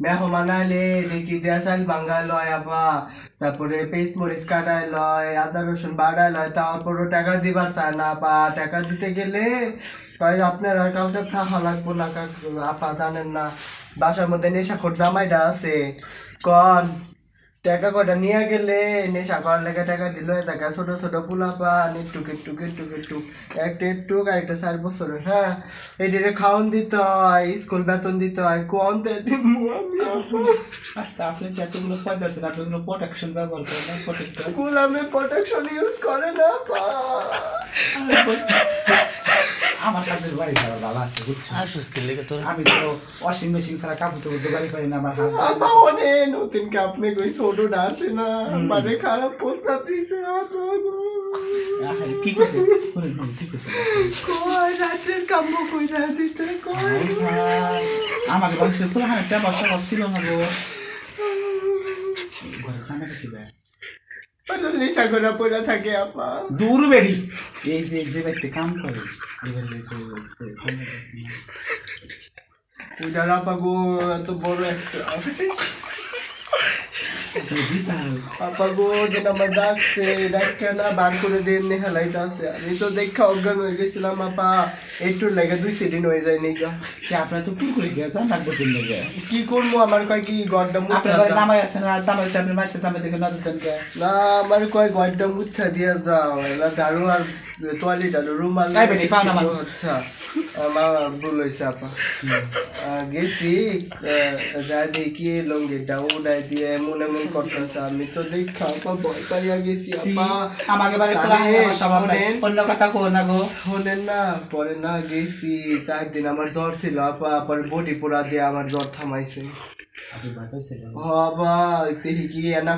মেহমান আইলে দেখি দিয়া চাল ভাঙ্গা লয় আপা তারপরে পেঁচ মরিচ কাটায় লয় আদা রসুন বাড়ায় লয় তারপরও টাকা দিবার চায় না আপা টাকা দিতে গেলে কয় আপনার আর কাউকে থাকা লাগবো না আপা জানেন না বাসার মধ্যে নেশাখোর জামাইটা আছে কন টাকা কটা নিয়ে গেলে নেশা করার লেগে টাকা দিল টাকা ছোট ছোট পুলাপা একটুক একটুক একটুক একটুক একটা একটুক আর একটা 4 বছরের হ্যাঁ এটিরে খাওয়ান দিতে হয় স্কুল বেতন দিতে হয় কোন আচ্ছা আপনি যতগুলো পয়দা আছে আপনিগুলো প্রোটেকশন ব্যবহার করেন না স্কুল আমি প্রোটেকশন ইউজ করে না আমার কাছের বাড়ি ভাড়া ভালো আছে বুঝছি আমি তো ওয়াশিং মেশিন ছাড়া কাপড় ধুতে বাড়ি পারি না আমার হাত নতুন আপনি কই ছোটটা আছে না মানে খারাপ প্রস্তাব দিছে কি করছে কি করছে রাতের কাম্য কইরা দিতে কই আমাকে বাংলাদেশের পুরানো টেবা সব ছিল না গো ঘরে সামনে কি বে নেশা করে পড়ে থাকে আপা দূর বেড়ি এই যে ব্যক্তি কাম করে পূজার আপা গো এত বড় একটা আপা গো যেন আমার ডাকছে ডাক্তার না বার করে দিয়ে নেহালাইতে আছে আমি তো দেখা অজ্ঞান হয়ে গেছিলাম আপা একটু লেগে 2 সেদিন হয়ে যায় নিগা কি আপনার তো কুকুরে গিয়ে যান লাগবে দিন লেগে কি করবো আমার কয় কি গড্ডা মুচ্ছা জামাই আছে না জামাই চাপের মাসে জামাই দেখে নজর দেন না আমার কয় গড্ডা মুচ্ছা দিয়া যাও এলা ঝাড়ু আর টয়লেট আর রুমাল আচ্ছা আমার ভুল হয়েছে আপা গেছি যা দেখি লঙ্গিটা উড়াই দিয়ে এমন এমন করতেছে আমি তো দেখা আপা ভয় পাইয়া গেছি আপা আমাকে বাড়ি অন্য কথা কো না গো শোনেন না পরে না গেছি 4 দিন আমার জ্বর ছিল আপা পরে বডি পুরা দিয়ে আমার জ্বর থামাইছে বাবা দেখি কি এনা